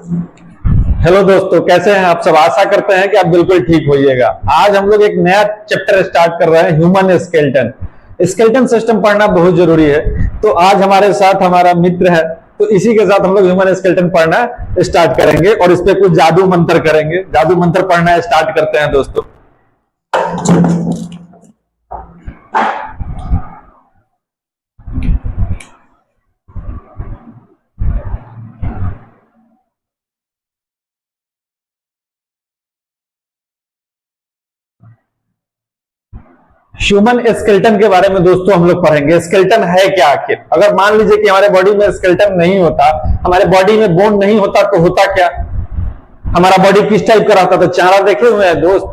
Hello दोस्तों, कैसे हैं आप सब। आशा करते हैं कि आप बिल्कुल ठीक होइएगा। आज हम लोग एक नया चैप्टर स्टार्ट कर रहे हैं, ह्यूमन स्केलेटन। स्केलेटन सिस्टम पढ़ना बहुत जरूरी है। तो आज हमारे साथ हमारा मित्र है, तो इसी के साथ हम लोग ह्यूमन स्केलेटन पढ़ना स्टार्ट करेंगे और इस पे कुछ जादू मंत्र करेंगे। जादू मंत्र पढ़ना स्टार्ट करते हैं दोस्तों। ह्यूमन स्केलेटन के बारे में दोस्तों हम लोग पढ़ेंगे। स्केलेटन है क्या आखिर। अगर मान लीजिए कि हमारे बॉडी में स्केलेटन नहीं होता, हमारे बॉडी में बोन नहीं होता, तो होता क्या। हमारा बॉडी किस टाइप का रहता। तो चारा देखे हुए हैं दोस्त,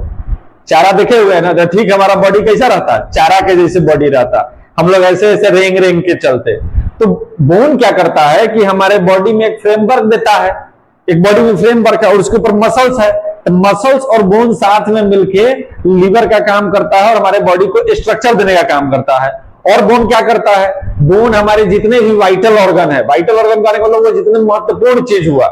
चारा देखे हुए हैं ना। तो ठीक, हमारा बॉडी कैसा रहता, चारा के जैसे बॉडी रहता। हम लोग ऐसे ऐसे रेंग रेंग के चलते। तो बोन क्या करता है कि हमारे बॉडी में एक फ्रेमवर्क देता है, एक बॉडी में फ्रेमवर्क है और उसके ऊपर मसल्स है। तो मसल्स और बोन साथ में मिलके लीवर का काम करता है और हमारे बॉडी को स्ट्रक्चर देने का काम करता है। और बोन क्या करता है, बोन हमारे जितने भी वाइटल ऑर्गन है, वाइटल ऑर्गन का मतलब वो जितने महत्वपूर्ण चीज हुआ,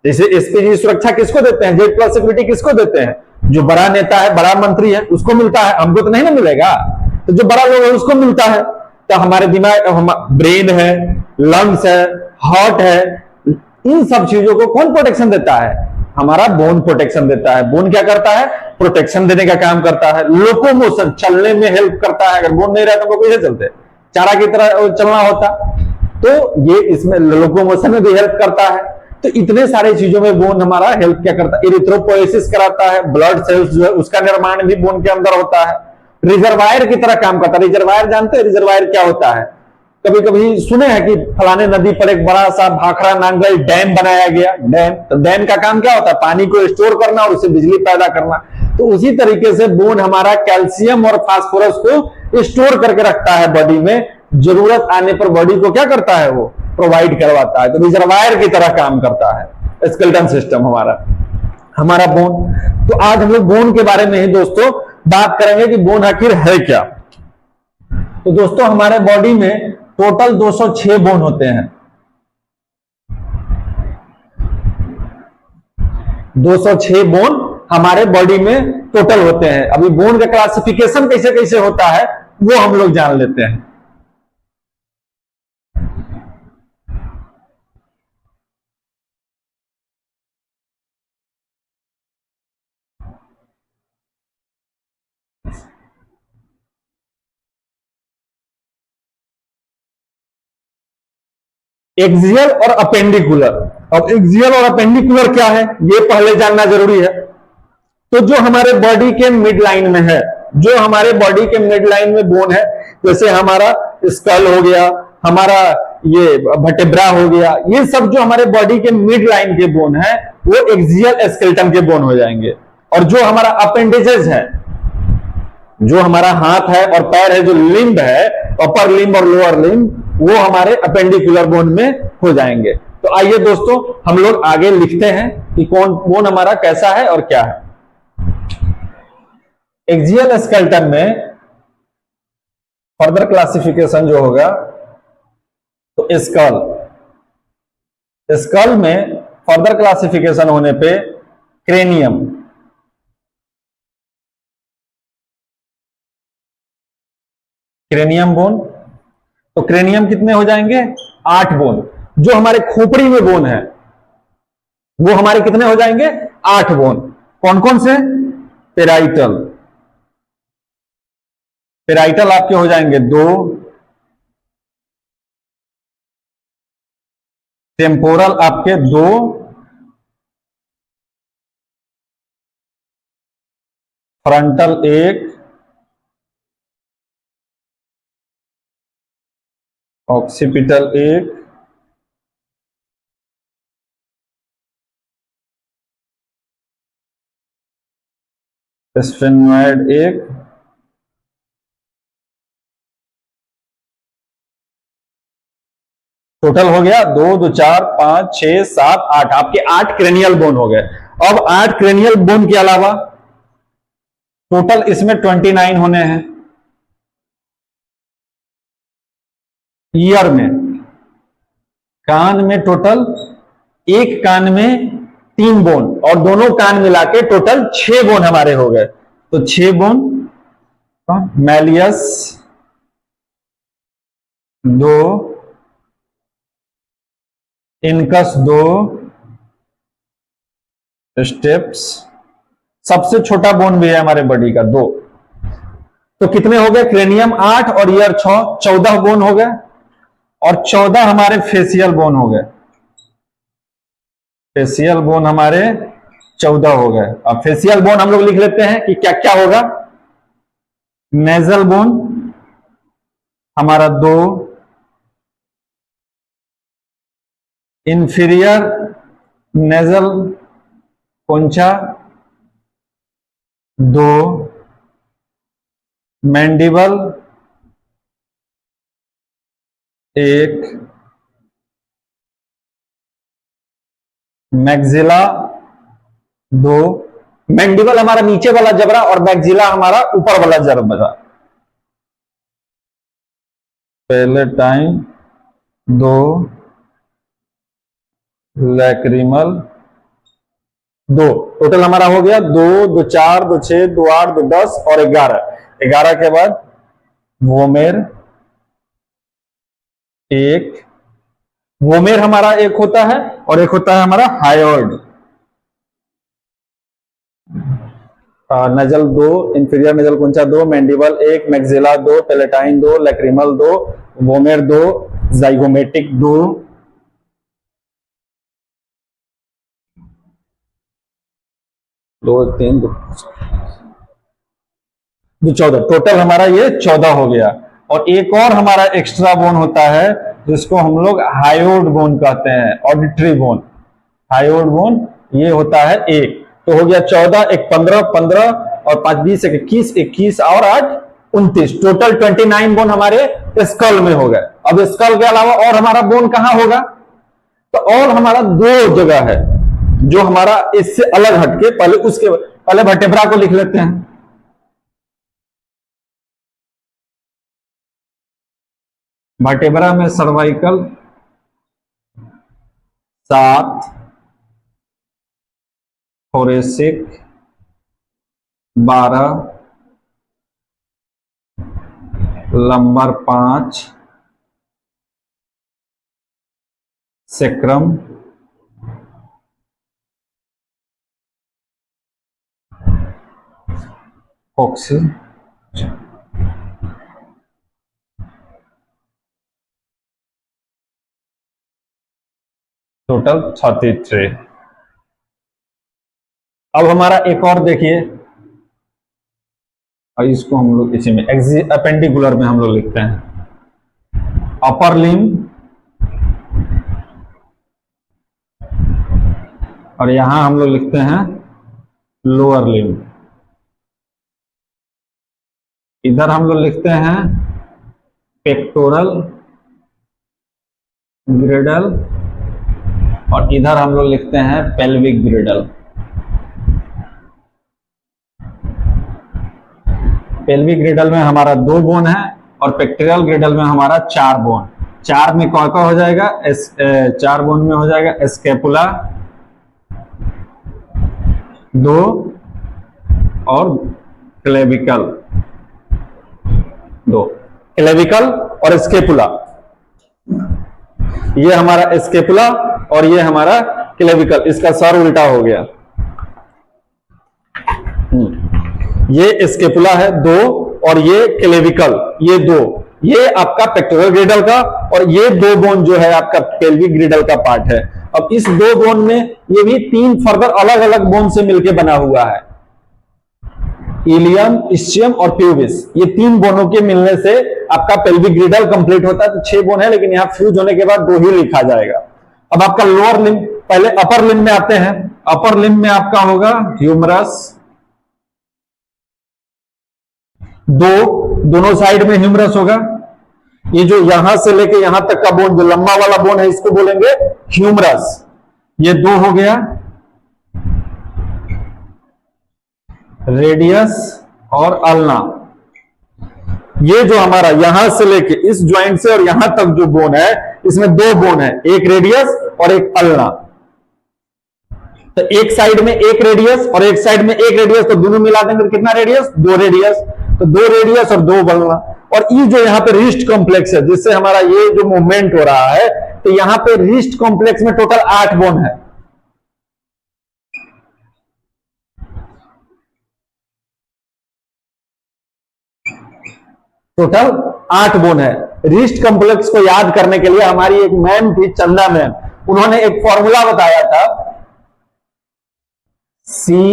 जैसे एसपीजी सुरक्षा किसको देते हैं, जेड प्लस सिक्योरिटी किसको देते हैं, जो बड़ा नेता है, बड़ा मंत्री है, उसको मिलता है। हमको तो नहीं ना मिलेगा। तो जो बड़ा लोग है उसको मिलता है। तो हमारे दिमाग, ब्रेन है, लंग्स है, हार्ट है, इन सब चीजों को कौन प्रोटेक्शन देता है, हमारा बोन प्रोटेक्शन देता है। बोन क्या करता है, प्रोटेक्शन देने का काम करता है। लोकोमोशन, चलने में हेल्प करता है। अगर बोन नहीं रहता तो कैसे चलते, चारा की तरह चलना होता। तो ये इसमें लोकोमोशन में भी हेल्प करता है। तो इतने सारे चीजों में बोन हमारा हेल्प क्या करता है, इरिथ्रोपोएसिस कराता है। ब्लड सेल्स जो है उसका निर्माण भी बोन के अंदर होता है। रिजर्वायर की तरह काम करता है। रिजर्वायर जानते हैं, रिजर्वायर क्या होता है। कभी कभी सुने हैं कि फलाने नदी पर एक बड़ा सा भाखड़ा नांगल डैम बनाया गया। डैम, तो डैम का काम क्या होता है, पानी को स्टोर करना और उससे बिजली पैदा करना। तो उसी तरीके से बोन हमारा कैल्शियम और फास्फोरस को स्टोर करके रखता है बॉडी में। जरूरत आने पर बॉडी को क्या करता है, वो प्रोवाइड करवाता है। तो रिजर्वायर की तरह काम करता है स्केलेटन सिस्टम हमारा बोन। तो आज हम लोग बोन के बारे में ही दोस्तों बात करेंगे कि बोन आखिर है क्या। तो दोस्तों हमारे बॉडी में टोटल 206 बोन होते हैं। 206 बोन हमारे बॉडी में टोटल होते हैं। अभी बोन का क्लासिफिकेशन कैसे कैसे होता है वो हम लोग जान लेते हैं। एक्सियल और अपेंडिकुलर। अब एक्सियल और अपेंडिकुलर क्या है ये पहले जानना जरूरी है। तो जो हमारे बॉडी के मिड लाइन में है, जो हमारे बॉडी के मिड लाइन में बोन है, जैसे हमारा स्कल हो गया, हमारा ये वर्टेब्रा हो गया, ये सब जो हमारे बॉडी के मिड लाइन के बोन है वो एक्सियल स्केलेटन के बोन हो जाएंगे। और जो हमारा अपेंडेजेस है, जो हमारा हाथ है और पैर है, जो लिम्ब है, अपर लिम्ब और लोअर लिम्ब, वो हमारे अपेंडिकुलर बोन में हो जाएंगे। तो आइए दोस्तों हम लोग आगे लिखते हैं कि कौन बोन हमारा कैसा है और क्या है। एक्सियल स्केलेटन में फर्दर क्लासिफिकेशन जो होगा, तो स्कल, स्कल में फर्दर क्लासिफिकेशन होने पे क्रेनियम, क्रेनियम बोन। तो क्रेनियम कितने हो जाएंगे, 8 बोन। जो हमारे खोपड़ी में बोन है वो हमारे कितने हो जाएंगे, 8 बोन। कौन कौन से, पेराइटल, पेराइटल आपके हो जाएंगे 2, टेम्पोरल आपके 2, फ्रंटल 1, ऑक्सीपिटल 1, स्फेनॉइड 1, टोटल हो गया 2 2 4 5 6 7 8। आपके 8 क्रेनियल बोन हो गए। अब 8 क्रेनियल बोन के अलावा टोटल इसमें 29 होने हैं। ईयर में, कान में टोटल एक कान में 3 बोन और दोनों कान मिला के टोटल 6 बोन हमारे हो गए। तो 6 बोन, मैलियस 2, इनकस 2, स्टेप्स, सबसे छोटा बोन भी है हमारे बॉडी का 2। तो कितने हो गए? क्रेनियम 8 और ईयर 6, 14 बोन हो गए। और 14 हमारे फेशियल बोन हो गए। फेशियल बोन हमारे 14 हो गए। अब फेशियल बोन हम लोग लिख लेते हैं कि क्या क्या होगा। नेजल बोन हमारा 2, inferior nasal concha 2, mandible 1, maxilla 2। Mandible हमारा नीचे वाला जबड़ा और मैक्सिला हमारा ऊपर वाला जबड़ा। पहले टाइम 2, लैक्रिमल 2। टोटल हमारा हो गया 2, 2 4, 2 6, 2 8, 2 10 और 11। 11 के बाद वोमेर 1। वोमेर हमारा एक होता है और एक होता है हमारा hyoid. Nasal 2, inferior nasal concha 2, mandible 1, maxilla 2, palatine 2, lacrimal 2, vomer 2, zygomatic 2। 2 3 2 14। Total हमारा ये 14 हो गया। और एक और हमारा एक्स्ट्रा बोन होता है जिसको हम लोग हायोइड बोन कहते हैं, ऑडिटरी बोन। हायोइड बोन ये होता है 1। तो हो गया 14, 1 15, 15 और 5 20, 21, 21 और 8 29। टोटल 29 बोन हमारे स्कल में हो गए। अब स्कल के अलावा और हमारा बोन कहां होगा? तो और हमारा 2 जगह है जो हमारा इससे अलग हटके, पहले वर्टेब्रा को लिख लेते हैं। वर्टेब्रा में cervical 7, thoracic 12, lumbar 5, sacrum 6। Total 33। अब हमारा एक और देखिए, और इसको हम लोग इसी में अपेंडिकुलर में हम लोग लिखते हैं। अपर लिम और यहां हम लोग लिखते हैं लोअर लिम। इधर हम लोग लिखते हैं पेक्टोरल ग्रिडल और इधर हम लोग लिखते हैं पेल्विक ग्रिडल। पेल्विक ग्रिडल में हमारा 2 बोन है और पेक्टोरल ग्रिडल में हमारा 4 बोन। 4 में कौन कौन हो जाएगा? 4 बोन में हो जाएगा स्कैपुला 2 और क्लेविकल 2। क्लेविकल और स्केपुला, ये हमारा स्केपुला और ये हमारा क्लेविकल। इसका सर उल्टा हो गया। ये स्केपुला है 2 और ये क्लेविकल ये 2। ये आपका पेक्टोरल ग्रिडल का और ये 2 बोन जो है आपका पेल्विक ग्रिडल का पार्ट है। अब इस 2 बोन में ये भी 3 फर्दर अलग अलग बोन से मिलकर बना हुआ है। इलियम, इस्चियम और प्यूबिस, ये 3 बोनों के मिलने से आपका पेल्विक ग्रिडल कंप्लीट होता है। तो 6 बोन है लेकिन यहां फ्यूज होने के बाद 2 ही लिखा जाएगा। अब आपका लोअर लिम्ब, पहले अपर लिम्ब में आते हैं। अपर लिम्ब में आपका होगा ह्यूमरस 2, दोनों साइड में ह्यूमरस होगा। ये जो यहां से लेके यहां तक का बोन, जो लंबा वाला बोन है, इसको बोलेंगे ह्यूमरस। ये 2 हो गया। रेडियस और अल्ना, ये जो हमारा यहां से लेके इस ज्वाइंट से और यहां तक जो बोन है, इसमें 2 बोन है, एक रेडियस और एक अल्ना। तो एक साइड में एक रेडियस और एक साइड में एक रेडियस, तो दोनों मिला देंगे तो कितना रेडियस, 2 रेडियस। तो 2 रेडियस और 2 बनना। और ये जो यहाँ पे रिस्ट कॉम्प्लेक्स है जिससे हमारा ये जो मूवमेंट हो रहा है, तो यहाँ पे रिस्ट कॉम्प्लेक्स में टोटल 8 बोन है। टोटल 8 बोन है। रिस्ट कॉम्प्लेक्स को याद करने के लिए हमारी एक मैम थी, चंदा मैम, उन्होंने एक फॉर्मूला बताया था, see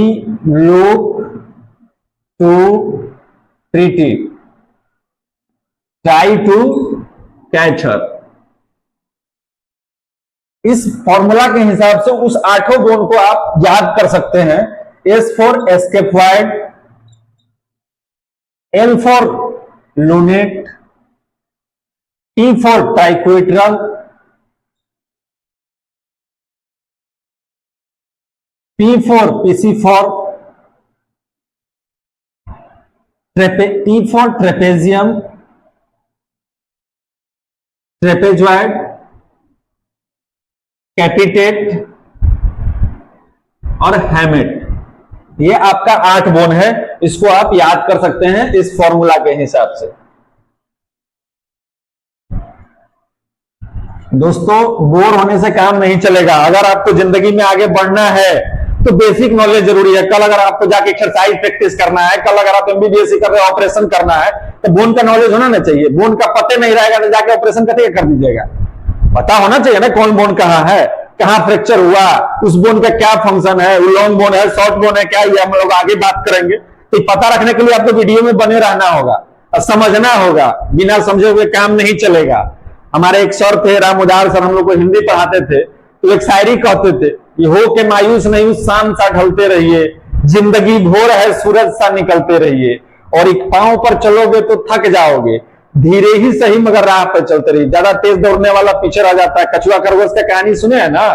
look to treaty, try to catch her. इस फॉर्मूला के हिसाब से उस 8 बोन को आप याद कर सकते हैं। S for scaphoid, L for lunate, T for triquetral, P for pisiform, T for trapezium, trapezoid, capitate और हैमेट। ये आपका 8 बोन है। इसको आप याद कर सकते हैं इस फॉर्मूला के हिसाब से। दोस्तों, बोर होने से काम नहीं चलेगा। अगर आपको जिंदगी में आगे बढ़ना है तो बेसिक नॉलेज जरूरी है। कल अगर आपको जाके एक्सरसाइज प्रैक्टिस करना है, कल अगर आप एमबीबीएस कर रहे हो, ऑपरेशन करना है, तो बोन का नॉलेज होना ना चाहिए। बोन का पते नहीं रहेगा तो जाके ऑपरेशन करके कर दीजिएगा। पता होना चाहिए ना कौन बोन कहां है, कहां फ्रैक्चर हुआ, उस बोन का क्या फंक्शन है, वो लॉन्ग बोन है, शॉर्ट बोन है, क्या, ये हम लोग आगे बात करेंगे। तो पता रखने के लिए आपको वीडियो में बने रहना होगा और समझना होगा। बिना समझे हुए काम नहीं चलेगा। हमारे एक सर थे, राम उदार सर, हम लोग को हिंदी पढ़ाते थे, तो एक शायरी कहते थे, ये हो के मायूस नहीं शाम सा ढलते रहिए, जिंदगी भोर है सूरज सा निकलते रहिए, और एक पांव पर चलोगे तो थक जाओगे, धीरे ही सही मगर राह पर चलते रहिए। ज्यादा तेज दौड़ने वाला पीछे रह जाता है। कछुआ खरगोश का कहानी सुने है ना,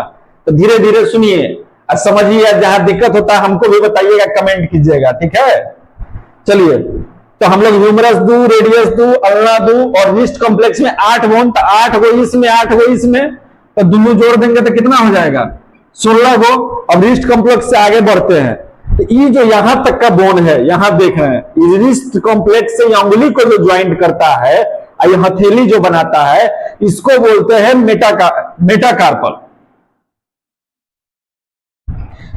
तो धीरे धीरे सुनिए और समझिए। जहां दिक्कत होता है हमको भी बताइएगा, कमेंट कीजिएगा, ठीक है। चलिए, तो हम लोग ह्यूमरस दू, रेडियस दू, अल्ना दू और रिस्ट कॉम्प्लेक्स में 8 बोन, तो 8 गो इसमें, 8 गो इसमें, तो दोनों जोड़ देंगे तो कितना हो जाएगा, 16 गो। अब रिस्ट कॉम्प्लेक्स से आगे बढ़ते हैं, तो ये जो यहां तक का बोन है, यहां देख रहे हैं, इस रिस्ट कॉम्प्लेक्स से अंगुली को जो ज्वाइंट करता है, ये हथेली जो बनाता है, इसको बोलते हैं मेटाकार्पल।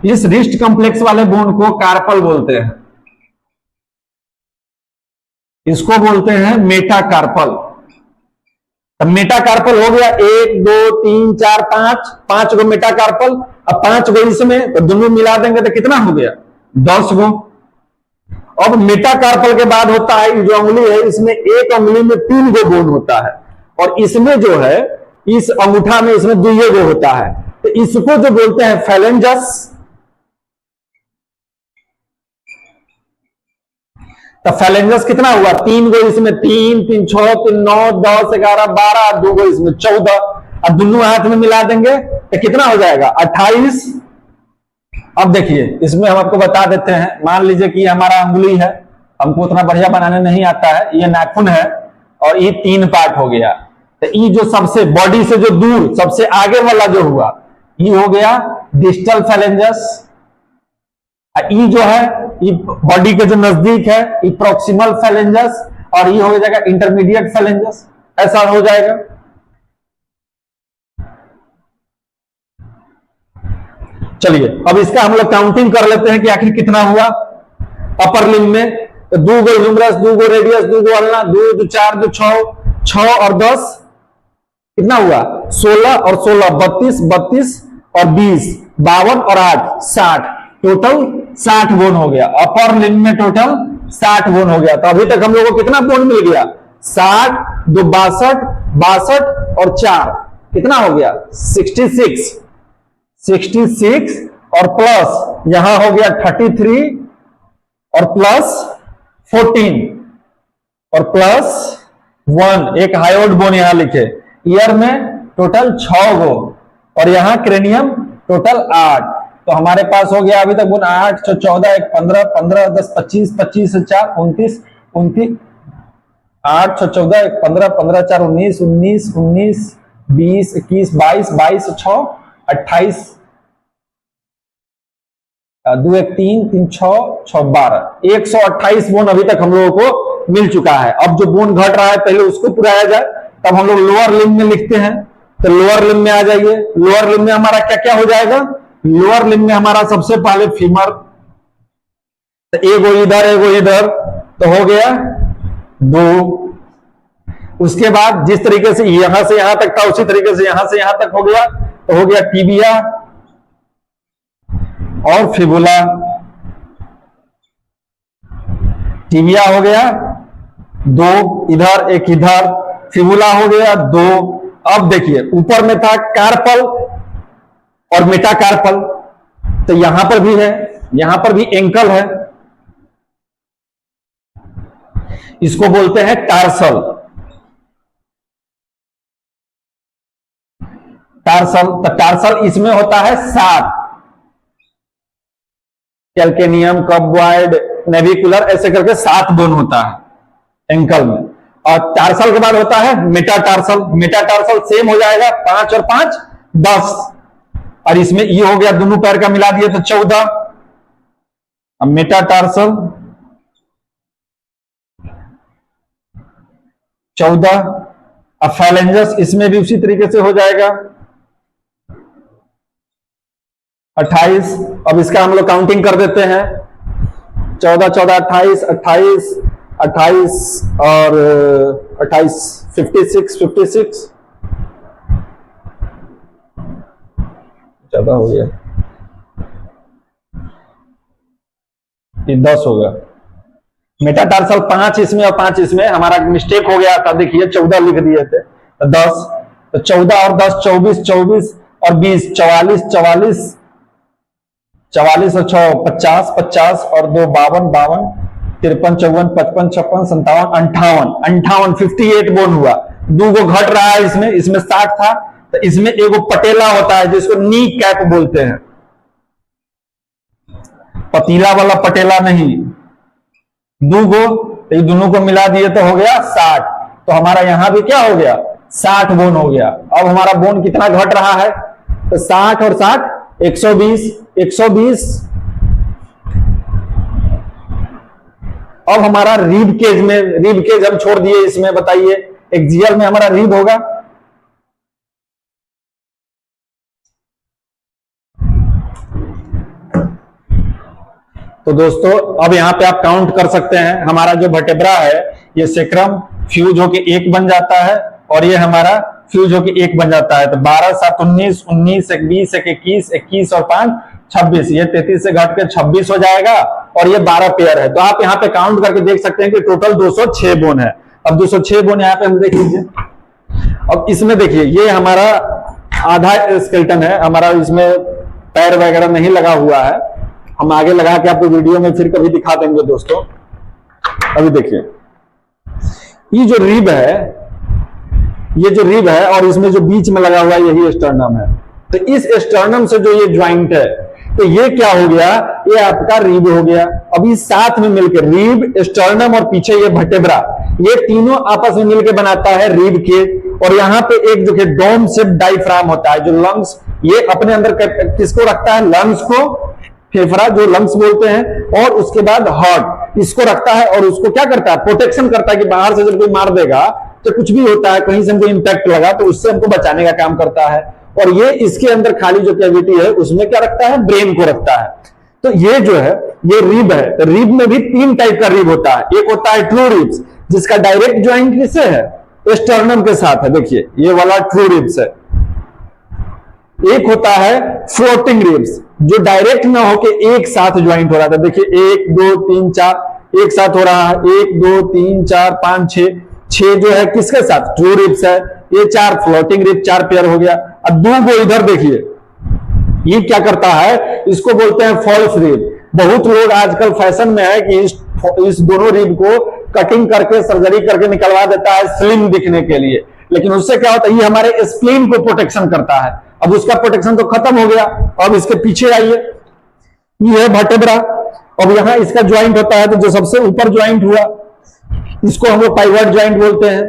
इस रिस्ट कॉम्प्लेक्स वाले बोन को कार्पल बोलते हैं, इसको बोलते हैं मेटाकार्पल। अब मेटाकार्पल हो गया 1 2 3 4 5 गो मेटाकार्पल। अब 5 गो इसमें, तो दोनों मिला देंगे तो कितना हो गया, 10 गो। अब मेटाकार्पल के बाद होता है जो अंगुली है, इसमें एक अंगुली में 3 गो बोन होता है, और इसमें जो है, इस अंगूठा में इसमें 2 गो होता है, तो इसको जो बोलते हैं फैलेंजस। तो फैलेंजस कितना हुआ, 3 गो इसमें, 3 3 6 3 9 10 11 12, 2 गो इसमें 14। अब दोनों हाथ में मिला देंगे तो कितना हो जाएगा, 28। अब देखिए, इसमें हम आपको बता देते हैं। मान लीजिए कि हमारा अंगुली है, हमको उतना बढ़िया बनाने नहीं आता है, ये नाखून है, और ये 3 पार्ट हो गया। तो ये जो सबसे बॉडी से जो दूर सबसे आगे वाला जो हुआ, ये हो गया डिस्टल फैलेंजस। ये जो है, ये बॉडी के जो नजदीक है, ये प्रॉक्सिमल फैलेंजस, और ये हो जाएगा इंटरमीडिएट फैलेंजस। ऐसा हो जाएगा। चलिए, अब इसका हम लोग काउंटिंग कर लेते हैं कि आखिर कितना हुआ। अपर लिम्ब में तो 2 गो ह्यूमरस, 2 गो रेडियस, 2 गो अल्ना, 2 2 4 2 6 और 10 कितना हुआ, 16 और 16 32 32 और 20 52 और 8 60, टोटल 60 बोन हो गया। अपर लिम्ब में टोटल 60 बोन हो गया। तो अभी तक हम लोगों को कितना बोन मिल गया, 60 2 62 62 और 4 कितना हो गया, 66 और प्लस यहां हो गया 33 और प्लस 14 और प्लस 1, एक हायोड बोन यहां लिखे। ईयर में टोटल 6 गो, और यहां क्रेनियम टोटल 8। तो हमारे पास हो गया अभी तक बोन 8 6 14 1 15 15 10 25 25 से 4 29 29 8 6 14 1 15 15 4 19 19 19 20 21 22 22 6 28 दो एक तीन, तीन छह, छह 12, 128 बोन अभी तक हम लोगों को मिल चुका है। अब जो बोन घट रहा है पहले उसको पुराया जाए, तब हम लोग लोअर लिम्ब में लिखते हैं। तो लोअर लिम्ब में आ जाइए। लोअर लिम्ब में हमारा क्या क्या हो जाएगा? लोअर लिम्ब में हमारा सबसे पहले फीमर, तो एगो इधर, तो हो गया 2। उसके बाद जिस तरीके से यहां तक था उसी तरीके से यहां से यहां तक हो गया, तो हो गया टिबिया और फिबुला। टिबिया हो गया 2 इधर, एक इधर, फिबुला हो गया 2। अब देखिए ऊपर में था कार्पल और मेटाकार्पल, तो यहां पर भी है, यहां पर भी एंकल है, इसको बोलते हैं टार्सल। टार्सल, तो टार्सल इसमें होता है 7, कैल्केनियम, कबवाइड, नेविकुलर, ऐसे करके 7 बोन होता है एंकल में। और टार्सल के बाद होता है मेटाटार्सल। मेटाटार्सल सेम हो जाएगा, 5 और 5 10, और इसमें ये हो गया, दोनों पैर का मिला दिए तो 14। अब मेटाटार्सल 14। अब फैलेंजस इसमें भी उसी तरीके से हो जाएगा 28। अब इसका हम लोग काउंटिंग कर देते हैं, 14 14 28 28 28 और 28 56 56 ज्यादा हो गया, ये 10 होगा। मेटाटार्सल 5 इसमें और 5 इसमें, हमारा मिस्टेक हो गया था, देखिए 14 लिख दिए थे, तो 10, तो 14 और 10 24, 24 और 20 44, 44 44 और 6 50, 50 और 2 52, 52 53 54 55 56 57 58 58 58 बोन हुआ। 2 को घट रहा है इसमें, इसमें 60 था, तो इसमें एगो पटेला होता है जिसको नी कैप बोलते हैं, पतीला वाला पटेला नहीं, 2 को, तो दोनों को मिला दिए तो हो गया 60। तो हमारा यहां भी क्या हो गया? 60 बोन हो गया। अब हमारा बोन कितना घट रहा है? तो 60 और 60 120, 120। अब हमारा रिब केज में, रिब केज हम छोड़ दिए इसमें, बताइए एक्सियल में हमारा रिब होगा, तो दोस्तों अब यहां पे आप काउंट कर सकते हैं, हमारा जो वर्टेब्रा है ये सेक्रम फ्यूज होके 1 बन जाता है, और ये हमारा फ्यूज होके 1 बन जाता है। तो 12 7 19 19 1 20 1 21 21 और 5 26, ये 33 से घट के 26 हो जाएगा, और ये 12 पेयर है। तो आप यहाँ पे काउंट करके देख सकते हैं कि टोटल 206 बोन है। अब 206 बोन यहाँ पे हम देख लीजिए। अब इसमें देखिए ये हमारा आधा स्केलेटन है, हमारा इसमें पैर वगैरह नहीं लगा हुआ है, हम आगे लगा के आपको वीडियो में फिर कभी दिखा देंगे दोस्तों। अभी देखिए ये जो रिब है, ये जो रिब है और इसमें जो बीच में लगा हुआ है यही स्टर्नम है। तो इस स्टर्नम से जो ये ज्वाइंट है, तो ये क्या हो गया? ये आपका रिब हो गया। अभी साथ में मिलकर रिब, स्टर्नम और पीछे ये वर्टेब्रा, ये तीनों आपस में मिलकर बनाता है रिब केज। और यहाँ पे एक जो डोम शेप डायफ्राम होता है, जो लंग्स, ये अपने अंदर किसको रखता है? लंग्स को, फेफड़ा जो लंग्स बोलते हैं, और उसके बाद हार्ट इसको रखता है, और उसको क्या करता है? प्रोटेक्शन करता है कि बाहर से जब कोई मार देगा तो कुछ भी होता है, कहीं से हमको इंपैक्ट लगा तो उससे हमको बचाने का काम करता है। और ये इसके अंदर खाली जो कैविटी है उसमें क्या रखता है? ब्रेन को रखता है। तो ये जो है ये रिब है। तो रिब में भी 3 टाइप का रिब होता है। एक होता है ट्रू रिब्स, जिसका डायरेक्ट ज्वाइंट किससे है? स्टर्नम के साथ है, देखिए ये वाला ट्रू रिब्स है। एक होता है फ्लोटिंग रिब्स, जो डायरेक्ट ना होके एक साथ ज्वाइंट हो रहा था, देखिए 1 2 3 4 एक साथ हो रहा है, 1 2 3 4 5 6 जो है किसके साथ? ट्रू रिब्स है। ये 4 फ्लोटिंग रिब, 4 पेयर हो गया। अब 2 को इधर देखिए, ये क्या करता है? इसको बोलते हैं फॉल्स रिब। बहुत लोग आजकल फैशन में है कि इस दोनों रिब को कटिंग करके, सर्जरी करके निकलवा देता है स्लिम दिखने के लिए, लेकिन उससे क्या होता है? ये हमारे स्प्लीन को प्रोटेक्शन करता है। अब उसका प्रोटेक्शन तो खत्म हो गया। अब इसके पीछे आइए, ये है वर्टेब्रा। अब यहां इसका ज्वाइंट होता है, तो जो सबसे ऊपर ज्वाइंट हुआ इसको हम लोग पाइवट ज्वाइंट बोलते हैं,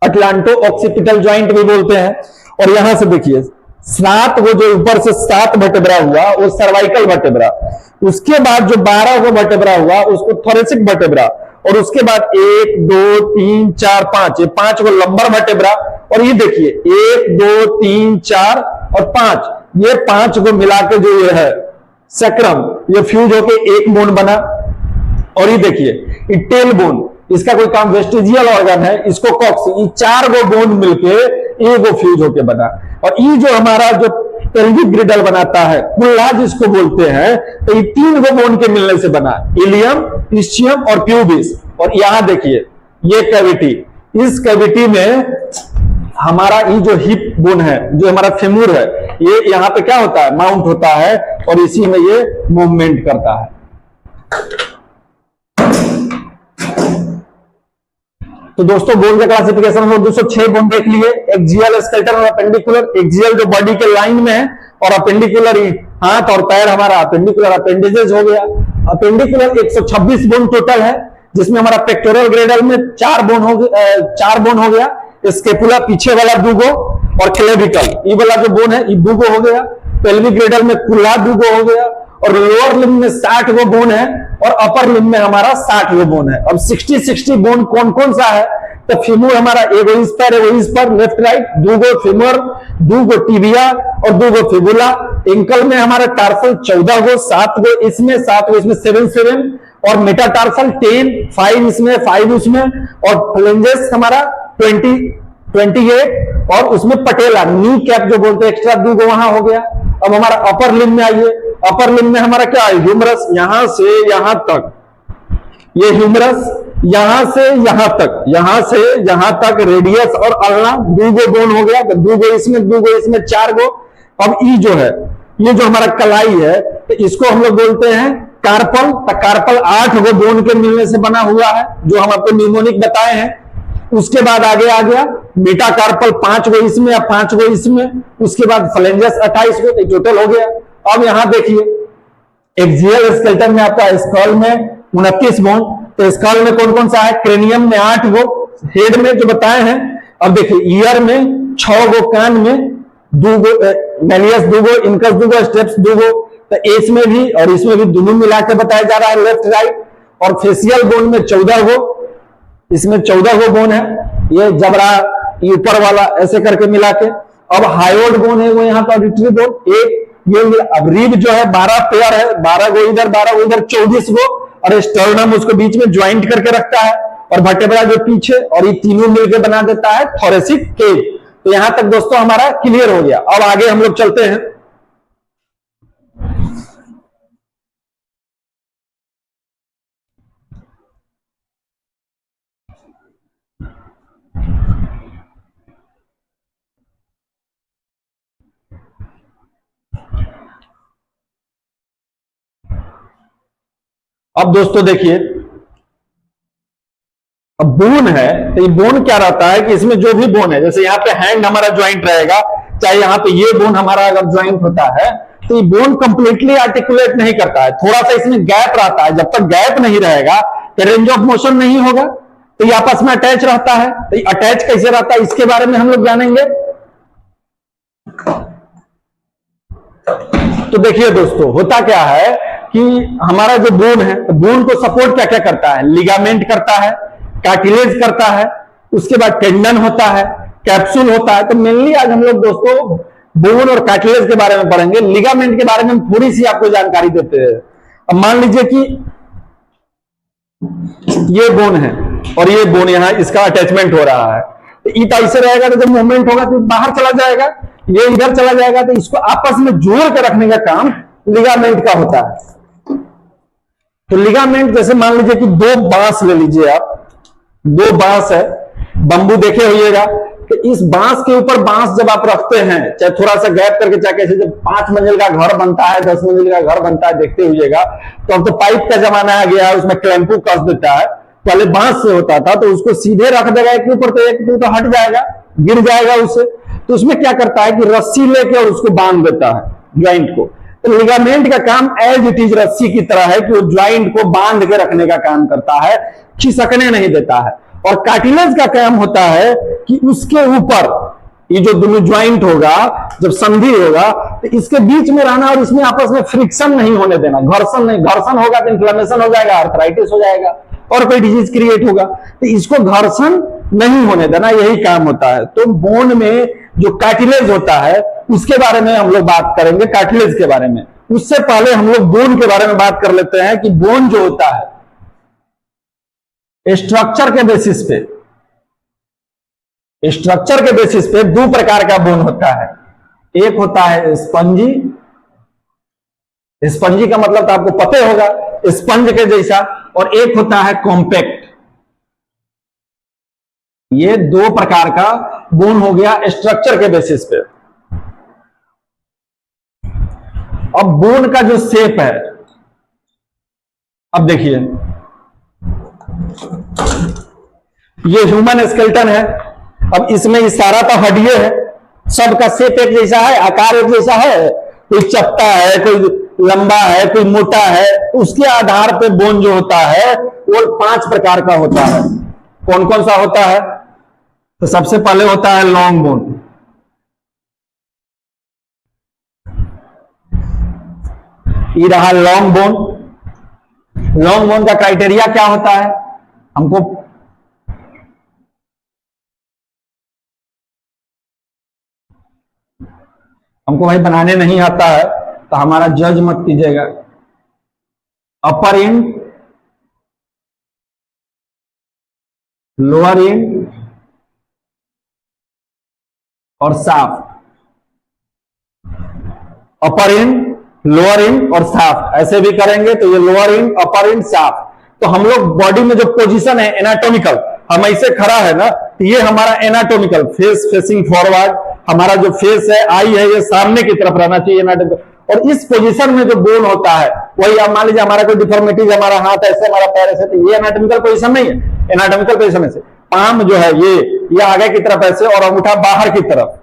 अटलांटो ऑक्सीपिटल ज्वाइंट भी बोलते हैं। और यहां से देखिए 7 वो जो ऊपर से 7 वर्टेब्रा हुआ वो सर्वाइकल वर्टेब्रा, उसके बाद जो 12 वो वर्टेब्रा हुआ उसको थोरेसिक वर्टेब्रा, और उसके बाद 1 2 3 4 5 ये 5 वो लंबर वर्टेब्रा, और ये देखिए 1 2 3 4 और 5 ये 5 को मिला के जो ये है सैक्रम, ये फ्यूज होके एक बोन बना। और ये देखिए ये टेल बोन, इसका कोई काम वेस्टिजियल ऑर्गन है, इसको कॉक्स, ये 4 गो बोन मिलके एगो फ्यूज होके बना। और ये जो हमारा जो पेल्विक ग्रिडल बनाता है कुल्ला जिसको बोलते हैं, तो ये 3 गो बोन के मिलने से बना, इलियम, इस्चियम और प्यूबिस। और यहां देखिए ये कैविटी, इस कैविटी में हमारा ये जो हिप बोन है, जो हमारा फेमूर है, ये यहां पे क्या होता है, माउंट होता है और इसी में ये मूवमेंट करता है। तो दोस्तों बोन का क्लासिफिकेशन हम लोग 206 बोन देख लिए, एक्सियल, स्केलेटल और अपेंडिकुलर। एक्सियल जो बॉडी के लाइन में है, और अपेंडिकुलर हाथ और पैर हमारा अपेंडिकुलर अपेंडेजेस हो गया। अपेंडिकुलर 126 बोन टोटल है, जिसमें हमारा पेक्टोरल ग्रेडल में 4 बोन हो गया, स्केपुला पीछे वाला 2 गो, और क्लेविकल ये वाला जो बोन है ये 2 गो हो गया। पेल्विक ग्रेडल में कुल्ला 2 गो हो गया, और लोअर लिम्ब में 60 गो बोन है, और अपर लिम्ब में हमारा 60 गो बोन है। अब 60 बोन कौन कौन सा है, तो फीमर हमारा एगो इस पर लेफ्ट राइट, 2 गो फीमर, 2 गो टिबिया और 2 गो फिबुला। एंकल में हमारा टार्सल 14 गो, 7 गो इसमें, 7 गो इसमें, 7 और मेटाटार्सल 10, 5 इसमें, 5 उसमें, और फ्लेंजेस हमारा 28, और उसमें पटेला नी कैप जो बोलते हैं एक्स्ट्रा 2 गो वहां हो गया। अब हमारा अपर लिम्ब में आइए, अपर लिम्ब में हमारा क्या है, ह्यूमरस, यहां से यहां तक, ये ह्यूमरस यहां से यहां तक, यहां से यहां तक रेडियस और अल्ना 2 गो बोन हो गया, तो 2 गो इसमें, 2 गो इसमें, 4 गो। अब ई जो है, ये जो हमारा कलाई है, तो इसको हम लोग बोलते हैं कार्पल। तो कार्पल 8 गो बोन के मिलने से बना हुआ है, जो हम आपको न्यूमोनिक बताए हैं। उसके बाद आगे आ गया मेटाकार्पल 5 गो इसमें, 5 गो इसमें, उसके बाद फ्लेंजस 28 गो, तो टोटल हो गया। अब यहां देखिए एक्सियल स्केलेटन में आपका स्कल में 29 बोन, तो स्कल में कौन कौन सा है, क्रेनियम में 8 गो, हेड में जो बताए हैं। अब देखिए ईयर में 6 गो, कान में 2 गो, मेलियस 2 गो, इनकस 2 गो, स्टेप्स 2 गो, तो एस में भी और इसमें भी दोनों मिला के बताया जा रहा है लेफ्ट राइट। और फेसियल बोन में 14 गो, इसमें 14 गो बोन है, ये जबड़ा ऊपर वाला ऐसे करके मिला के। अब हायोड बोन है वो यहाँ का ऑडिटरी बोन एक, ये अब रिब जो है 12 पेयर है, 12 गो इधर, 12 गो इधर, 24 गो, और स्टर्नम उसको बीच में ज्वाइंट करके रखता है, और वर्टेब्रा जो पीछे, और ये तीनों मिलकर बना देता है थोरेसिक केज। तो यहां तक दोस्तों हमारा क्लियर हो गया। अब आगे हम लोग चलते हैं। अब दोस्तों देखिए, अब बोन है, तो ये बोन क्या रहता है कि इसमें जो भी बोन है, जैसे यहाँ पे हैंड हमारा ज्वाइंट रहेगा, चाहे यहाँ पे ये बोन हमारा अगर ज्वाइंट होता है, तो ये बोन कंप्लीटली आर्टिकुलेट नहीं करता है, थोड़ा सा इसमें गैप रहता है। जब तक गैप नहीं रहेगा तो रेंज ऑफ मोशन नहीं होगा, तो ये आपस में अटैच रहता है। तो ये अटैच कैसे रहता है इसके बारे में हम लोग जानेंगे। तो देखिए दोस्तों, होता क्या है कि हमारा जो बोन है, तो बोन को सपोर्ट क्या क्या करता है, लिगामेंट करता है, कार्टिलेज करता है, उसके बाद टेंडन होता है, कैप्सूल होता है। तो मेनली आज हम लोग दोस्तों बोन और कार्टिलेज के बारे में पढ़ेंगे। लिगामेंट के बारे में हम थोड़ी सी आपको जानकारी देते हैं। अब मान लीजिए कि ये बोन है और ये बोन यहां इसका अटैचमेंट हो रहा है, तो ईटा ऐसे रहेगा, तो जब मूवमेंट होगा तो बाहर चला जाएगा, ये इधर चला जाएगा, तो इसको आपस में जोड़ के रखने का काम लिगामेंट का होता है। तो लिगामेंट जैसे मान लीजिए कि 2 बांस ले लीजिए आप, 2 बांस है, बंबू देखे होइएगा, तो इस बांस के ऊपर बांस जब आप रखते हैं, चाहे थोड़ा सा गैप करके, चाहे कैसे, जब 5 मंजिल का घर बनता है, 10 मंजिल का घर बनता है, देखते होइएगा, तो अब तो पाइप का जमाना आ गया है, उसमें क्लैंपू कस देता है। पहले बांस से होता था, तो उसको सीधे रख देगा एक के ऊपर, तो एक तो हट जाएगा, गिर जाएगा उससे। तो उसमें क्या करता है कि रस्सी लेके और उसको बांध देता है ज्वाइंट को। तो लिगामेंट का काम एज इट इज रस्सी की तरह है कि वो ज्वाइंट को बांध के रखने का काम करता है, खिसकने नहीं देता है। और कार्टिलेज का काम होता है कि उसके ऊपर ये जो दोनों ज्वाइंट होगा, जब संधि होगा, तो इसके बीच में रहना और इसमें आपस में फ्रिक्शन नहीं होने देना, घर्षण नहीं। घर्षण होगा तो इन्फ्लेमेशन हो जाएगा, आर्थराइटिस हो जाएगा और कोई डिजीज क्रिएट होगा। तो इसको घर्षण नहीं होने देना, यही काम होता है। तो बोन में जो कार्टिलेज होता है उसके बारे में हम लोग बात करेंगे, कार्टिलेज के बारे में। उससे पहले हम लोग बोन के बारे में बात कर लेते हैं कि बोन जो होता है स्ट्रक्चर के बेसिस पे, स्ट्रक्चर के बेसिस पे दो प्रकार का बोन होता है। एक होता है स्पंजी, स्पंजी का मतलब तो आपको पता होगा, स्पंज के जैसा, और एक होता है कॉम्पैक्ट। ये दो प्रकार का बोन हो गया स्ट्रक्चर के बेसिस पे। अब बोन का जो शेप है, अब देखिए ये ह्यूमन स्केलेटन है। अब इसमें ये सारा तो हड्डियां है, सबका शेप एक जैसा है, आकार एक जैसा है। कोई चपटा है, कोई लंबा है, कोई मोटा है। तो उसके आधार पे बोन जो होता है वो 5 प्रकार का होता है। कौन कौन सा होता है? तो सबसे पहले होता है लॉन्ग बोन। ये रहा लॉन्ग बोन। लॉन्ग बोन का क्राइटेरिया क्या होता है? हमको भाई बनाने नहीं आता है तो हमारा जज मत कीजिएगा। अपर एंड, लोअर एंड और shaft. Upper end, lower end और साफ्ट, ऐसे भी करेंगे तो ये lower end, upper end, shaft. तो हम लोग बॉडी में जो पोजीशन है एनाटॉमिकल, हम ऐसे खड़ा है ना, तो ये हमारा एनाटॉमिकल, फेस फेसिंग फॉरवर्ड, हमारा जो फेस है, आई है, ये सामने की तरफ रहना चाहिए एनाटॉमिकल। और इस पोजीशन में जो बोन होता है वही, आप मान लीजिए हमारा कोई डिफॉर्मिटीज, हमारा हाथ ऐसे, हमारा पैर ऐसे, तो ये एनाटॉमिकल पोजीशन नहीं है। एनाटॉमिकल पोजीशन से पाम जो है ये आगे की तरफ ऐसे और अंगूठा बाहर की तरफ,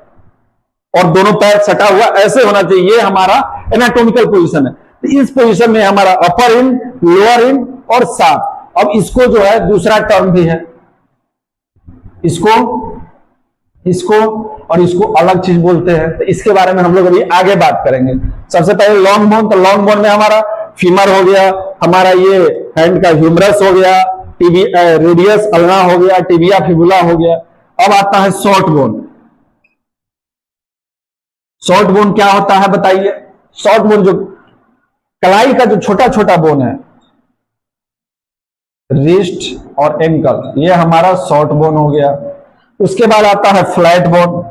और दोनों पैर सटा हुआ ऐसे होना चाहिए। ये हमारा एनाटॉमिकल पोजीशन है। तो इस पोजीशन में हमारा अपर एंड, लोअर एंड और साफ्ट। अब इसको जो है दूसरा टर्म भी है, इसको और इसको अलग चीज बोलते हैं। तो इसके बारे में हम लोग अभी आगे बात करेंगे। सबसे पहले लॉन्ग बोन। तो लॉन्ग बोन में हमारा फीमर हो गया, हमारा ये हैंड का ह्यूमरस हो गया, रेडियस अल्ना हो गया, टिबिया फिबुला हो गया। अब आता है शॉर्ट बोन। शॉर्ट बोन क्या होता है बताइए? शॉर्ट बोन जो कलाई का जो छोटा छोटा बोन है, रिस्ट और एंकल, ये हमारा शॉर्ट बोन हो गया। उसके बाद आता है फ्लैट बोन।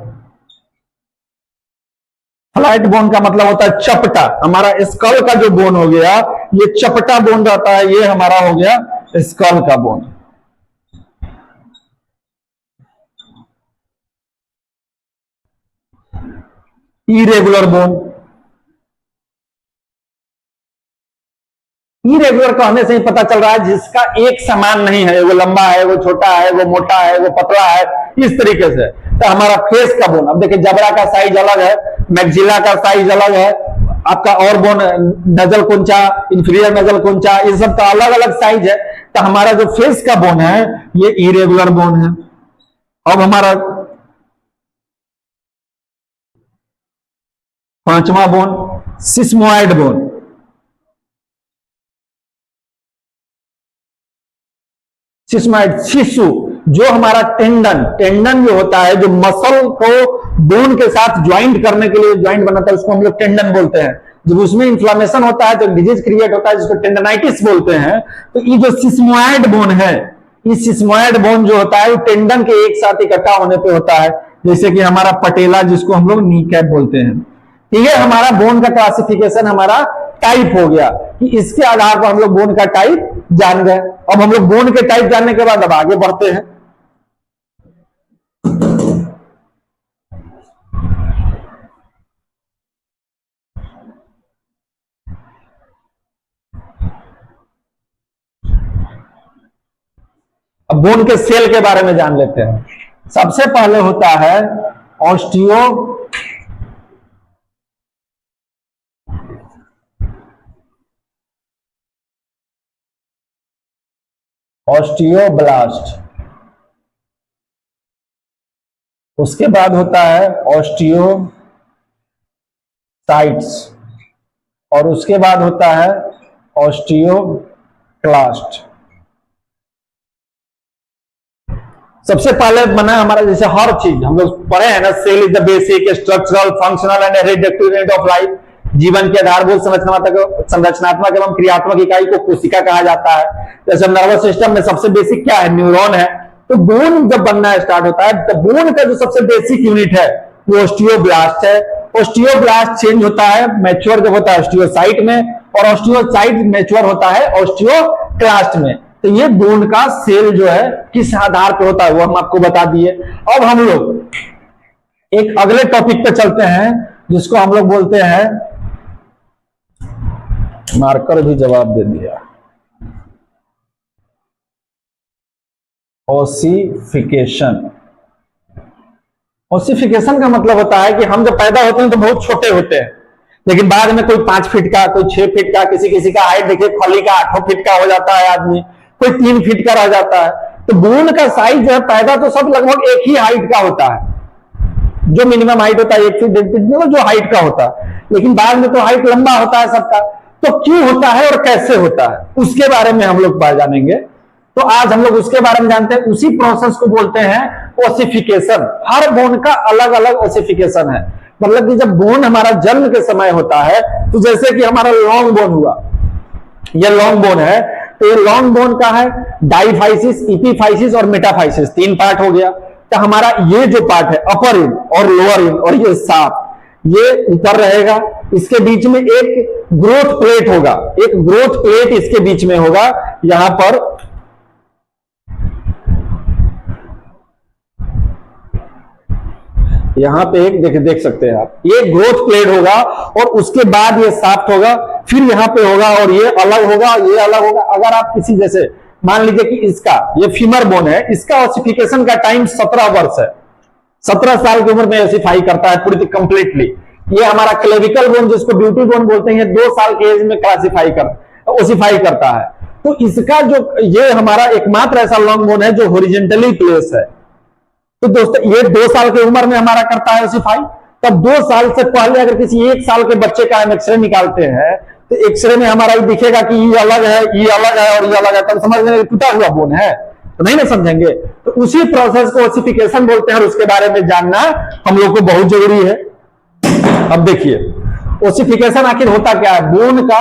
फ्लैट बोन का मतलब होता है चपटा। हमारा स्कल का जो बोन हो गया, ये चपटा बोन रहता है, ये हमारा हो गया स्कल का बोन। Irregular bone. इरेगुलर कहने से ही पता चल रहा है जिसका एक समान नहीं है, वो लंबा है, वो छोटा है, वो मोटा है, वो पतला है, इस तरीके से। तो हमारा फेस का बोन, अब देखिए जबड़ा का साइज अलग है, मैक्सिला का साइज अलग है, आपका और बोन नजल कुंचा, इंफीरियर नजल कुंचा, ये सब का अलग अलग साइज है। तो हमारा जो फेस का बोन है ये इरेगुलर बोन है। अब हमारा 5वां बोन सिस्मोइड बोन। सिस्मोइड, शिशु, जो हमारा टेंडन जो होता है, जो मसल को बोन के साथ ज्वाइंट करने के लिए ज्वाइंट बनाता है, उसको हम लोग टेंडन बोलते हैं। जब उसमें इन्फ्लामेशन होता है तो डिजीज क्रिएट होता है, जिसको टेंडनाइटिस बोलते हैं। तो ये जो सिस्मोइड बोन है, ये सिस्मोइड बोन जो होता है वो टेंडन के एक साथ इकट्ठा होने पे होता है। जैसे कि हमारा पटेला, जिसको हम लोग नी कैप बोलते हैं। ठीक है, हमारा बोन का क्लासिफिकेशन हमारा टाइप हो गया कि इसके आधार पर हम लोग बोन का टाइप जान गए। अब हम लोग बोन के टाइप जानने के बाद अब आगे बढ़ते हैं। अब बोन के सेल के बारे में जान लेते हैं। सबसे पहले होता है ऑस्टियोब्लास्ट। उसके बाद होता है ऑस्टियोसाइट्स और उसके बाद होता है ऑस्टियोक्लास्ट। सबसे पहले बना हमारा, जैसे हर चीज हम लोग पढ़े हैं ना, cell is the basic structural functional and hereditary unit of life. जीवन के आधारभूत संरचनात्मक एवं क्रियात्मक इकाई को कोशिका कहा जाता है। जैसे नर्वस सिस्टम में सबसे बेसिक क्या है, न्यूरॉन है। तो बोन जब बनना स्टार्ट होता है तो बोन का जो सबसे बेसिक यूनिट है वो ऑस्टियोब्लास्ट है। ऑस्टियोब्लास्ट चेंज होता है, मैच्योर जब होता है ऑस्टियोसाइट में, और ऑस्टियोसाइट मैच्योर होता है ऑस्टियोक्लास्ट में। तो ये बोन का सेल जो है किस आधार पर होता है वो हम आपको बता दिए। अब हम लोग एक अगले टॉपिक पे चलते हैं जिसको हम लोग बोलते हैं, मार्कर भी जवाब दे दिया, ओसिफिकेशन। ओसिफिकेशन का मतलब होता है कि हम जब पैदा होते हैं तो बहुत छोटे होते हैं, लेकिन बाद में कोई 5 फीट का, कोई 6 फीट का, किसी का हाइट देखिए खली का 8 फीट का हो जाता है आदमी, कोई 3 फीट का रह जाता है। तो बोन का साइज जो है पैदा तो सब लगभग एक ही हाइट का होता है, जो मिनिमम हाइट होता है 1 फीट 1.5 फीट में जो हाइट का होता है, लेकिन बाद में तो हाइट लंबा होता है सबका। तो क्यों होता है और कैसे होता है उसके बारे में हम लोग जानेंगे। तो आज हम लोग उसके बारे में जानते हैं। उसी प्रोसेस को बोलते हैं ओसिफिकेशन। हर बोन का अलग अलग ओसिफिकेशन है। मतलब कि जब बोन हमारा जन्म के समय होता है, तो जैसे कि हमारा लॉन्ग बोन हुआ, यह लॉन्ग बोन है, तो ये लॉन्ग बोन का है डाइफाइसिस, इपीफाइसिस और मेटाफाइसिस, 3 पार्ट हो गया। तो हमारा ये जो पार्ट है अपर इंड और लोअर इंड और ये साफ, ये ऊपर रहेगा। इसके बीच में एक ग्रोथ प्लेट होगा, एक ग्रोथ प्लेट इसके बीच में होगा। यहां पर पे एक देख सकते हैं आप, ये ग्रोथ प्लेट होगा और उसके बाद ये साफ्ट होगा, फिर यहां पे होगा और ये अलग होगा, ये अलग होगा। अगर आप किसी, जैसे मान लीजिए कि इसका ये फीमर बोन है, इसका ओसिफिकेशन का टाइम 17 वर्ष है। 17 साल की उम्र में ओसिफाई करता है पूरी कंप्लीटली। ये हमारा क्लेविकल बोन जिसको ब्यूटी बोन बोलते हैं, 2 साल के एज में ओसिफाई करता है। तो इसका जो ये हमारा एकमात्र ऐसा लॉन्ग बोन है जो हॉरिजॉन्टली प्लेस है। तो दोस्तों ये 2 साल की उम्र में हमारा करता है ओसिफाई। तब 2 साल से पहले अगर किसी 1 साल के बच्चे का हम एक्सरे निकालते हैं तो एक्सरे में हमारा दिखेगा कि ये अलग है, ये अलग है और ये अलग है, तब समझ में टूटा हुआ बोन है, तो नहीं ना समझेंगे। तो उसी प्रोसेस को ओसिफिकेशन बोलते हैं और उसके बारे में जानना हम लोग को बहुत जरूरी है। अब देखिए ओसिफिकेशन आखिर होता क्या है। बोन का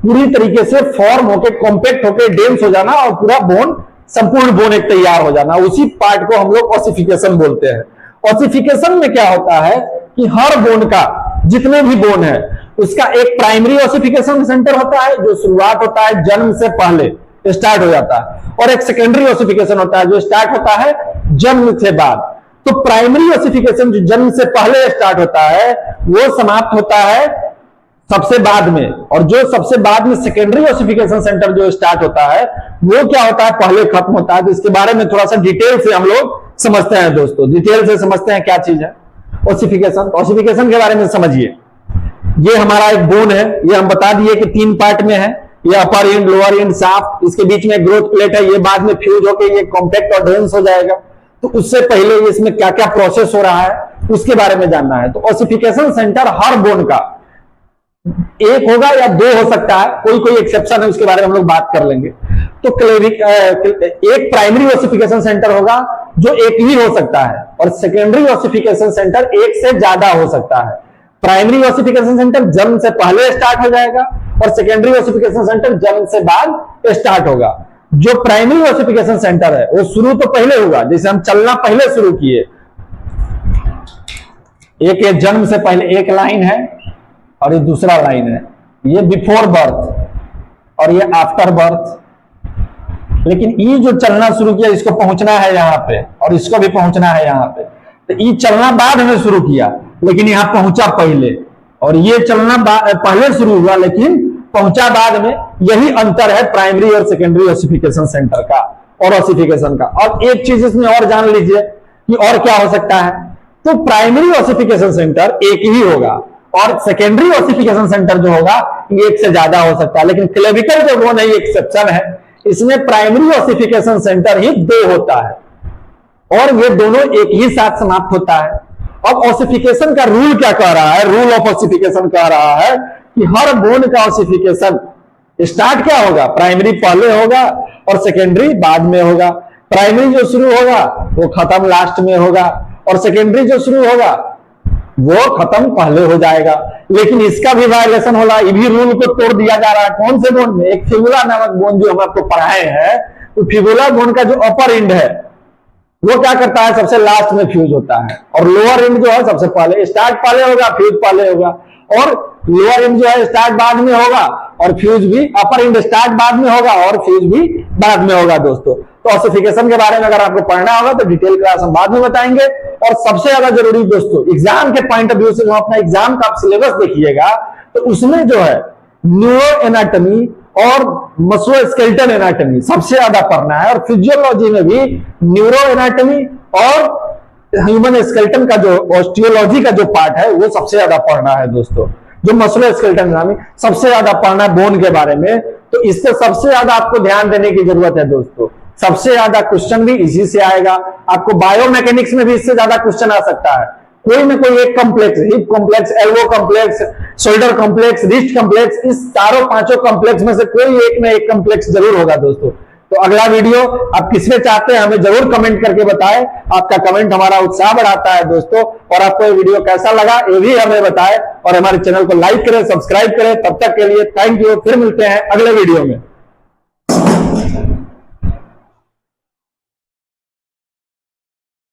पूरी तरीके से फॉर्म होके, कॉम्पैक्ट होके, डेंस हो जाना और पूरा बोन, संपूर्ण बोन एक तैयार हो जाना, उसी पार्ट को हम लोग ओसिफिकेशन बोलते हैं। ओसिफिकेशन में क्या होता है कि हर बोन का, जितने भी बोन है, उसका एक प्राइमरी ओसिफिकेशन सेंटर होता है जो शुरुआत होता है जन्म से पहले स्टार्ट हो जाता है, और एक सेकेंडरी ओसिफिकेशन होता है जो स्टार्ट होता है जन्म से बाद। तो प्राइमरी ओसिफिकेशन जो जन्म से पहले स्टार्ट होता है वो समाप्त होता है सबसे बाद में, और जो सबसे बाद में सेकेंडरी ओसिफिकेशन सेंटर जो स्टार्ट होता है वो क्या होता है, पहले खत्म होता है। तो इसके बारे में थोड़ा सा डिटेल से हम लोग समझते हैं दोस्तों, डिटेल से समझते हैं क्या चीज है ओसिफिकेशन। ओसिफिकेशन के बारे में समझिए। ये हमारा एक बोन है, ये हम बता दिए कि 3 पार्ट में है। ये अपर एंड, लोअर एंड, शाफ्ट, इसके बीच में ग्रोथ प्लेट है। ये बाद में फ्यूज होकर ये कॉम्पैक्ट और डेंस हो जाएगा। तो उससे पहले इसमें क्या क्या प्रोसेस हो रहा है उसके बारे में जानना है। तो ओसिफिकेशन सेंटर हर बोन का 1 होगा या 2 हो सकता है, कोई कोई एक्सेप्शन है, उसके बारे में हम लोग बात कर लेंगे। तो एक प्राइमरी ओसिफिकेशन सेंटर होगा जो एक ही हो सकता है, और सेकेंडरी ओसिफिकेशन सेंटर 1 से ज्यादा हो सकता है। प्राइमरी ओसिफिकेशन सेंटर जन्म से पहले स्टार्ट हो जाएगा और सेकेंडरी ओसिफिकेशन सेंटर जन्म से बाद स्टार्ट होगा। जो प्राइमरी ओसिफिकेशन सेंटर है वो शुरू तो पहले होगा, जैसे हम चलना पहले शुरू किए, एक जन्म से पहले एक लाइन है और ये दूसरा लाइन है, ये बिफोर बर्थ और ये आफ्टर बर्थ। लेकिन ये जो चलना शुरू किया इसको पहुंचना है यहां पे और इसको भी पहुंचना है यहां पे। तो ये चलना बाद में शुरू किया लेकिन यहां पहुंचा पहले, और ये चलना पहले शुरू हुआ लेकिन पहुंचा बाद में। यही अंतर है प्राइमरी और सेकेंडरी ओसिफिकेशन सेंटर का और ओसिफिकेशन का। और एक चीज इसमें और जान लीजिए कि और क्या हो सकता है। तो प्राइमरी ओसिफिकेशन सेंटर एक ही होगा और सेकेंडरी ओसिफिकेशन सेंटर जो होगा ये 1 से ज्यादा हो सकता है। लेकिन क्लेविकल जो बोन है ये एक्सेप्शन है, इसमें प्राइमरी ओसिफिकेशन सेंटर ही 2 होता है। और ये दोनों एक ही साथ समाप्त होता है। अब ऑसिफिकेशन का रूल क्या कह रहा है? रूल ऑफ ऑसिफिकेशन कह रहा है कि हर बोन का ऑसिफिकेशन स्टार्ट क्या होगा? प्राइमरी पहले होगा और सेकेंडरी बाद में होगा। प्राइमरी जो शुरू होगा वो खत्म लास्ट में होगा, और सेकेंडरी जो शुरू होगा वो खत्म पहले हो जाएगा। लेकिन इसका भी वायलेशन होला, ये भी रूल को तोड़ दिया जा रहा है। कौन से बोन में? एक फिबुला नामक बोन जो हम आपको पढ़ाए हैं, तो फिबुला बोन का जो अपर एंड है वो क्या करता है? सबसे लास्ट में फ्यूज होता है, और लोअर एंड जो है सबसे पहले। स्टार्ट पहले होगा, फ्यूज पहले होगा, और लोअर एंड जो है स्टार्ट बाद में होगा, और फ्यूज भी, अपर एंड स्टार्ट बाद में होगा और फ्यूज भी बाद में होगा दोस्तों। तो ऑसिफिकेशन के बारे में अगर आपको पढ़ना होगा तो डिटेल क्लास हम बाद में बताएंगे। और सबसे ज्यादा जरूरी दोस्तों, एग्जाम के पॉइंट ऑफ व्यू से जो अपना एग्जाम का आप सिलेबस देखिएगा तो उसमें जो है न्यूरो एनाटॉमी और मस्कुलोस्केलेटल एनाटॉमी सबसे ज्यादा पढ़ना है, और फिजियोलॉजी में भी न्यूरो एनाटॉमी और ह्यूमन स्केलेटन का जो ऑस्टियोलॉजी का जो पार्ट है वो सबसे ज्यादा पढ़ना है दोस्तों। जो मस्कुलोस्केलेटल एनाटॉमी सबसे ज्यादा पढ़ना है बोन के बारे में, तो इस पे सबसे ज्यादा आपको ध्यान देने की जरूरत है दोस्तों। सबसे ज्यादा क्वेश्चन भी इसी से आएगा। आपको बायोमैकेनिक्स में भी इससे ज्यादा क्वेश्चन आ सकता है। कोई ना कोई एक complex, hip complex, elbow complex, shoulder complex, wrist complex, इस चारों पांचों कॉम्प्लेक्स में से कोई एक ना एक कॉम्प्लेक्स जरूर होगा दोस्तों। तो अगला वीडियो आप किसमें चाहते हैं हमें जरूर कमेंट करके बताएं। आपका कमेंट हमारा उत्साह बढ़ाता है दोस्तों। और आपको ये वीडियो कैसा लगा ये भी हमें बताएं, और हमारे चैनल को लाइक करें, सब्सक्राइब करें। तब तक के लिए थैंक यू। फिर मिलते हैं अगले वीडियो में।